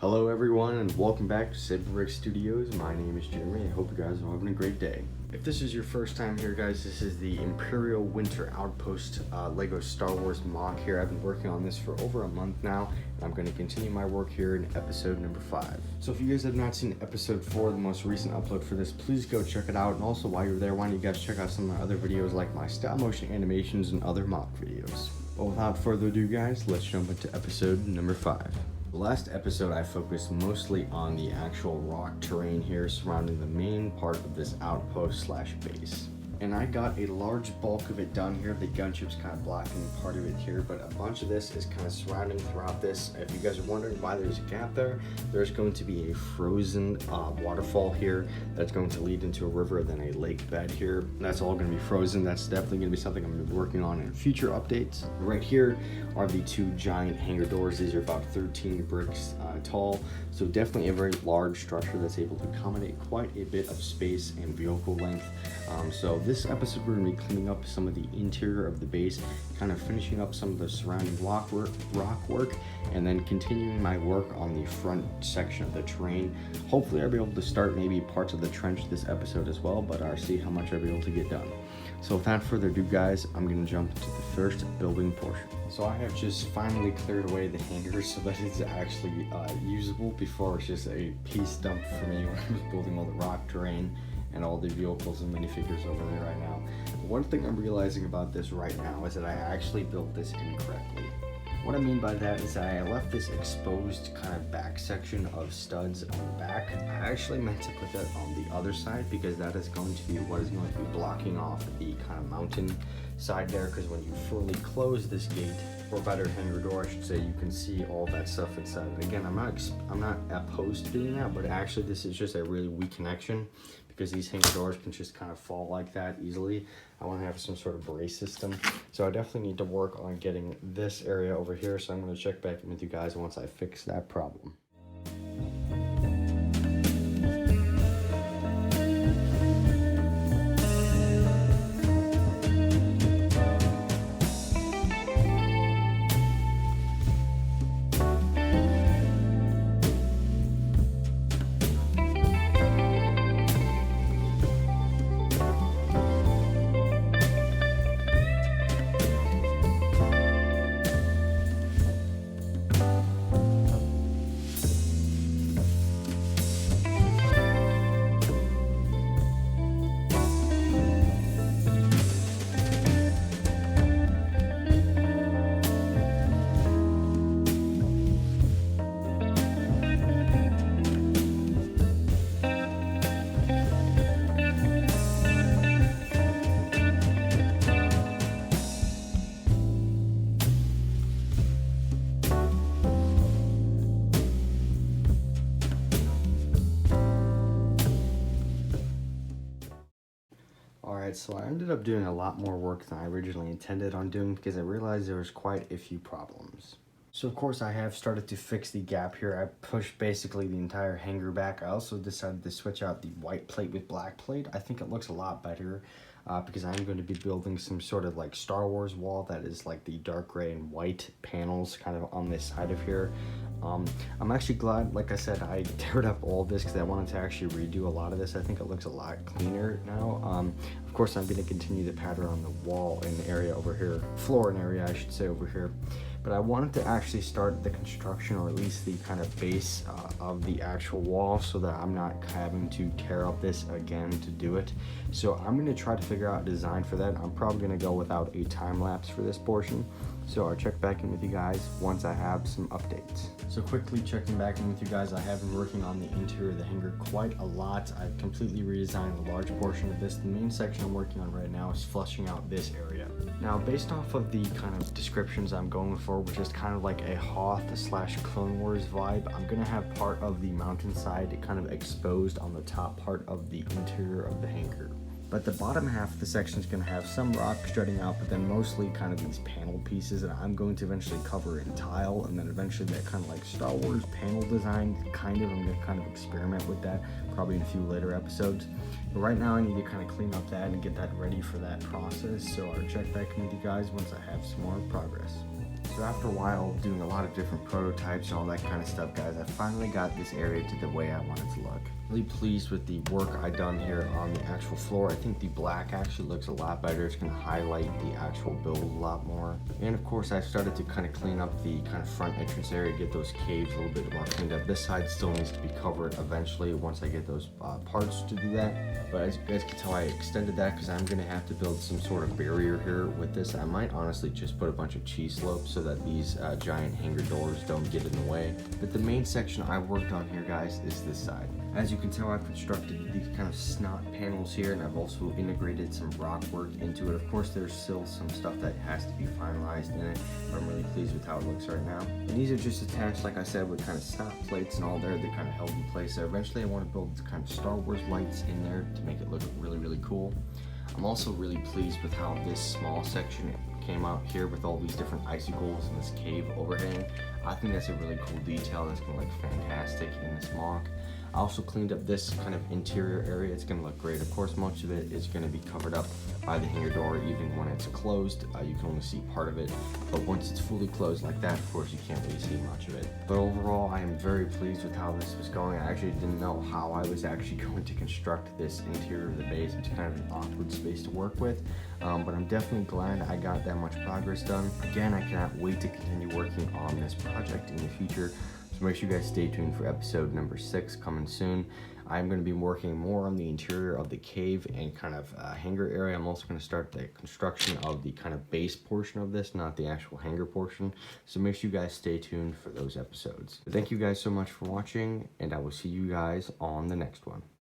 Hello everyone and welcome back to Sid Brick Studios. My name is Jeremy. I hope you guys are having a great day. If this is your first time here, guys, this is the Imperial Winter Outpost Lego Star Wars mock here. I've been working on this for over a month now, and I'm going to continue my work here in episode number 5. So if you guys have not seen episode 4, the most recent upload for this, please go check it out. And also while you're there, why don't you guys check out some of my other videos like my stop motion animations and other mock videos. Well, without further ado, guys, let's jump into episode number 5. The last episode I focused mostly on the actual rock terrain here surrounding the main part of this outpost slash base. And I got a large bulk of it done here. The gunship's kind of blocking part of it here, but a bunch of this is kind of surrounding throughout this. If you guys are wondering why there's a gap there, there's going to be a frozen waterfall here that's going to lead into a river, then a lake bed here. That's all going to be frozen. That's definitely going to be something I'm going to be working on in future updates. Right here are the two giant hangar doors. These are about 13 bricks tall, so definitely a very large structure that's able to accommodate quite a bit of space and vehicle length. So this episode we're going to be cleaning up some of the interior of the base, kind of finishing up some of the surrounding rock work, and then continuing my work on the front section of the terrain. Hopefully I'll be able to start maybe parts of the trench this episode as well, but I'll see how much I'll be able to get done. So without further ado, guys, I'm going to jump into the first building portion. So I have just finally cleared away the hangars so that it's actually usable. Before it's just a piece dump for me when I was building all the rock terrain and all the vehicles and minifigures over there right now. One thing I'm realizing about this right now is that I actually built this incorrectly. What I mean by that is that I left this exposed kind of back section of studs on the back. I actually meant to put that on the other side because that is going to be what is going to be blocking off the kind of mountain side there, because when you fully close this gate, or better, hangar door I should say, you can see all that stuff inside. And again, I'm not opposed to doing that, but actually this is just a really weak connection because these hangar doors can just kind of fall like that easily. I want to have some sort of brace system, so I definitely need to work on getting this area over here. So I'm going to check back in with you guys once I fix that problem. Alright, so I ended up doing a lot more work than I originally intended on doing because I realized there was quite a few problems. So of course I have started to fix the gap here. I pushed basically the entire hangar back. I also decided to switch out the white plate with black plate. I think it looks a lot better because I'm going to be building some sort of like Star Wars wall that is like the dark gray and white panels kind of on this side of here. I'm actually glad, like I said, I teared up all this because I wanted to actually redo a lot of this. I think it looks a lot cleaner now. Of course, I'm going to continue the pattern on the wall in the area over here, floor and area I should say over here. But I wanted to actually start the construction, or at least the kind of base of the actual wall, so that I'm not having to tear up this again to do it. So I'm going to try to figure out a design for that. I'm probably going to go without a time lapse for this portion. So I'll check back in with you guys once I have some updates. So quickly checking back in with you guys, I have been working on the interior of the hangar quite a lot. I've completely redesigned a large portion of this. The main section I'm working on right now is fleshing out this area. Now, based off of the kind of descriptions I'm going for, which is kind of like a Hoth / Clone Wars vibe, I'm gonna have part of the mountainside kind of exposed on the top part of the interior of the hangar. But the bottom half of the section is going to have some rock jutting out, but then mostly kind of these panel pieces that I'm going to eventually cover in tile, and then eventually that kind of like Star Wars panel design, I'm going to kind of experiment with that probably in a few later episodes. But right now I need to kind of clean up that and get that ready for that process, so I'll check back in with you guys once I have some more progress. So after a while doing a lot of different prototypes and all that kind of stuff, guys, I finally got this area to the way I wanted to look. Really pleased with the work I done here on the actual floor. I think the black actually looks a lot better. It's gonna highlight the actual build a lot more. And of course, I started to kind of clean up the kind of front entrance area, get those caves a little bit more cleaned up. This side still needs to be covered eventually once I get those parts to do that. But as you guys can tell, I extended that because I'm gonna have to build some sort of barrier here with this. I might honestly just put a bunch of cheese slopes so that these giant hanger doors don't get in the way. But the main section I worked on here, guys, is this side. As you can tell, I've constructed these kind of snot panels here, and I've also integrated some rock work into it. Of course, there's still some stuff that has to be finalized in it, but I'm really pleased with how it looks right now. And these are just attached, like I said, with kind of snot plates and all there. They kind of held in place. So eventually I want to build kind of Star Wars lights in there to make it look really, really cool. I'm also really pleased with how this small section came out here with all these different icicles and this cave overhang. I think that's a really cool detail that's gonna look fantastic in this mock. I also cleaned up this kind of interior area. It's gonna look great. Of course, most of it is gonna be covered up by the hangar door. Even when it's closed, you can only see part of it. But once it's fully closed like that, of course, you can't really see much of it. But overall, I am very pleased with how this was going. I actually didn't know how I was actually going to construct this interior of the base. It's kind of an awkward space to work with. But I'm definitely glad I got that much progress done. Again, I cannot wait to continue working on this project in the future. So make sure you guys stay tuned for episode number 6 coming soon. I'm going to be working more on the interior of the cave and kind of hangar area. I'm also going to start the construction of the kind of base portion of this, not the actual hangar portion. So make sure you guys stay tuned for those episodes. But thank you guys so much for watching, and I will see you guys on the next one.